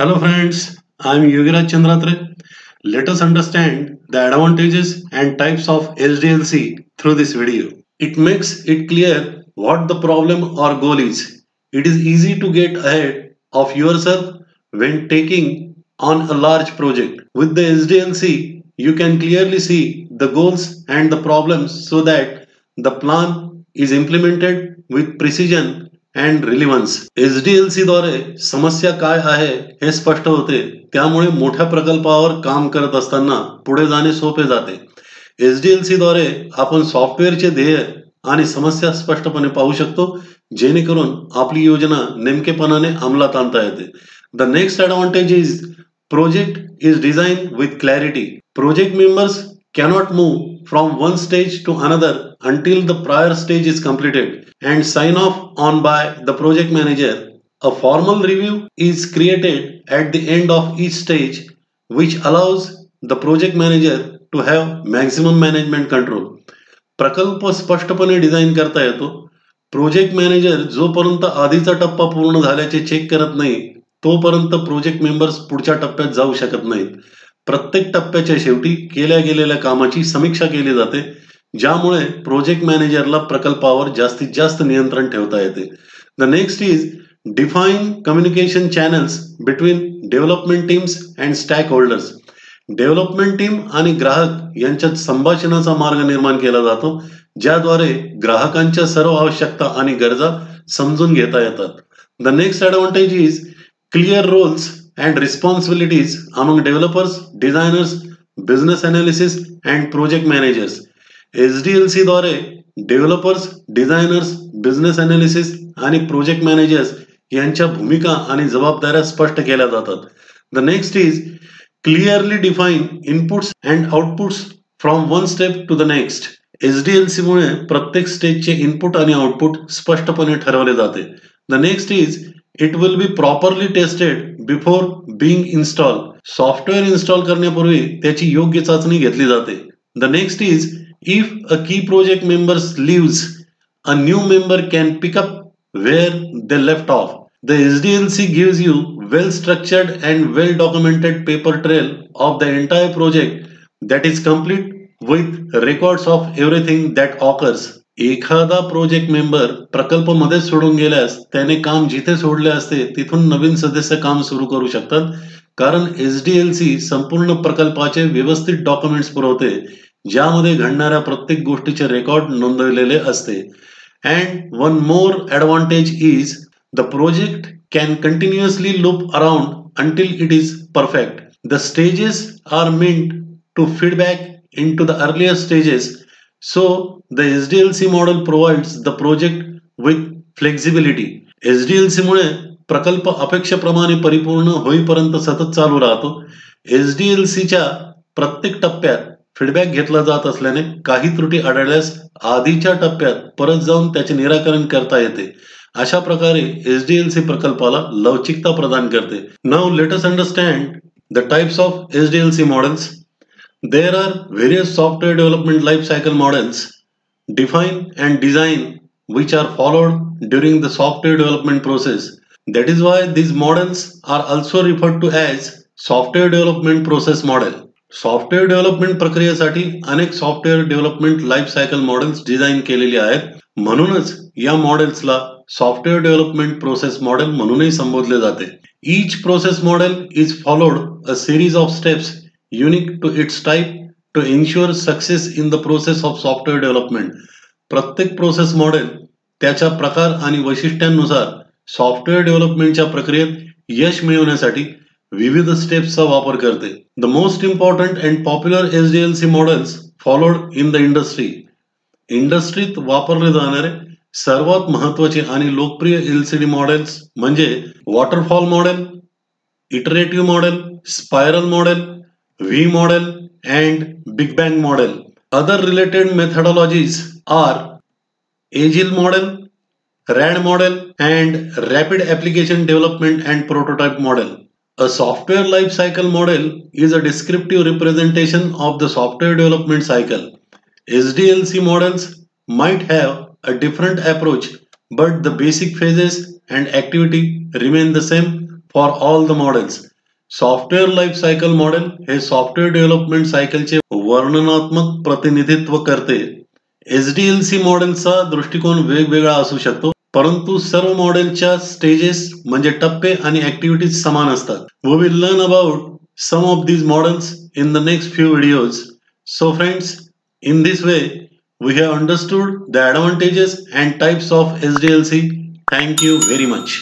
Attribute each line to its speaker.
Speaker 1: Hello friends, I am Yogiraj Chandratre. Let us understand the advantages and types of SDLC through this video. It makes it clear what the problem or goal is. It is easy to get ahead of yourself when taking on a large project. With the SDLC, you can clearly see the goals and the problems so that the plan is implemented with precision and relevance. SDLC द्वारे समस्या काय आहे हे स्पष्ट होते, त्यामुळे मोठ्या प्रकल्पावर काम करत असताना पुढे जाणे सोपे जाते. SDLC द्वारे आपण सॉफ्टवेअरचे ध्येय आणि समस्या स्पष्टपणे पाहू शकतो, जेणेकरून आपली योजना नेमकेपणाने अंमलात आणता येते. The next advantage is project is design with clarity. Project members cannot move from one stage to another until the prior stage is completed and sign off on by the project manager. A formal review is created at the end of each stage, which allows the project manager to have maximum management control. प्रकल्प स्पष्टपणे design करता येतो. Project manager जोपर्यंत आधीचा टप्पा पूर्ण झाल्याचे check करत नाही, तोपर्यंत प्रोजेक्ट मेंबर्स पुढच्या टप्प्यात जाऊ शकत नाहीत. प्रत्येक टप्प्याच्या शेवटी केल्या गेलेल्या कामाची समीक्षा केली जाते, ज्यामुळे प्रोजेक्ट मॅनेजरला प्रकल्पावर जास्तीत जास्त नियंत्रण ठेवता येते. The next is define communication channels between development teams and stack holders. Development team आणि ग्राहक यांच्यात संभाषणाचा मार्ग निर्माण केला जातो, ज्याद्वारे ग्राहकांच्या सर्व आवश्यकता आणि गरजा समजून घेता येतात. The next advantage is clear roles and responsibilities among developers, designers, business analysis and project managers. SDLC द्वारे डेव्हलपर्स, डिझायनर्स, बिझनेस अनालिसिस आणि प्रोजेक्ट मॅनेजर्स यांच्या भूमिका आणि जबाबदाऱ्या स्पष्ट केल्या जातात. The next is clearly define inputs and outputs from one step to the next. SDLC मुळे प्रत्येक स्टेजचे इनपुट आणि आउटपुट स्पष्टपणे ठरवले जाते. The next is it will be properly tested before being install. Software install करण्यापूर्वी त्याची योग्य चाचणी घेतली जाते. The next is if a key project members leaves, a new member can pick up where they left off. The SDLC gives you well structured and well documented paper trail of the entire project that is complete with records of everything that occurs. एखादा project member प्रकल्प मध्ये सोडून गेल्यास त्याने काम जिथे सोडले असते तिथून नवीन सदस्य काम सुरू करू शकतात, कारण SDLC संपूर्ण प्रकल्पाचे व्यवस्थित डॉक्युमेंट्स पुरवते, ज्यामध्ये घडणाऱ्या प्रत्येक गोष्टीचे रेकॉर्ड नोंदवलेले असते. And one more advantage is the project can continuously loop around until it is perfect. The stages are meant to feedback into the earlier stages. So the SDLC model provides the project with flexibility. SDLC मुळे प्रकल्प अपेक्षेप्रमाणे परिपूर्ण होईपर्यंत सतत चालू राहतो. SDLC च्या प्रत्येक टप्प्यात फीडबॅक घेतला जात असल्याने काही त्रुटी आढळल्यास आधीच्या टप्प्यात परत जाऊन त्याचे निराकरण करता येते. अशा प्रकारे SDLC प्रकल्पाला लवचिकता प्रदान करते. Now let us understand the types of SDLC models. There are various software development life cycle models define and design which are followed during the software development process. That is why these models are also referred to as software development process model. Software development प्रक्रियेसाठी अनेक software development life cycle models design केलेली आहेत. म्हणूनच या मॉडेल्सला software development process model म्हणूनही संबोधले जाते. Each process model is followed a series of steps unique to its type to ensure success in the process of software development. प्रत्येक process model त्याच्या प्रकार आणि वैशिष्ट्यांनुसार सॉफ्टवेअर डेव्हलपमेंटच्या प्रक्रियेत यश मिळवण्यासाठी विविध स्टेप्सचा वापर करते. The most important and popular SDLC models followed in the industry. इंडस्ट्रीत वापरले जाणारे सर्वात महत्वाचे आणि लोकप्रिय LCD मॉडेल्स म्हणजे waterfall model, iterative model, spiral model, V model and Big Bang model. Other related methodologies are Agile model, RAD model and Rapid Application Development and Prototype model. A software life cycle model is a descriptive representation of the software development cycle. SDLC models might have a different approach, but the basic phases and activity remain the same for all the models. Software life cycle model हे software development सायकलचे वर्णनात्मक प्रतिनिधित्व करते. SDLC मॉडेलचा दृष्टिकोन वेगवेगळा असू शकतो, परंतु सर्व मॉडेलच्या स्टेजेस म्हणजे टप्पे आणि ऍक्टिव्हिटीज समान असतात. We will learn about some of these models in the next few videos. So friends, in this way we have understood the advantages and types of SDLC. Thank you very much.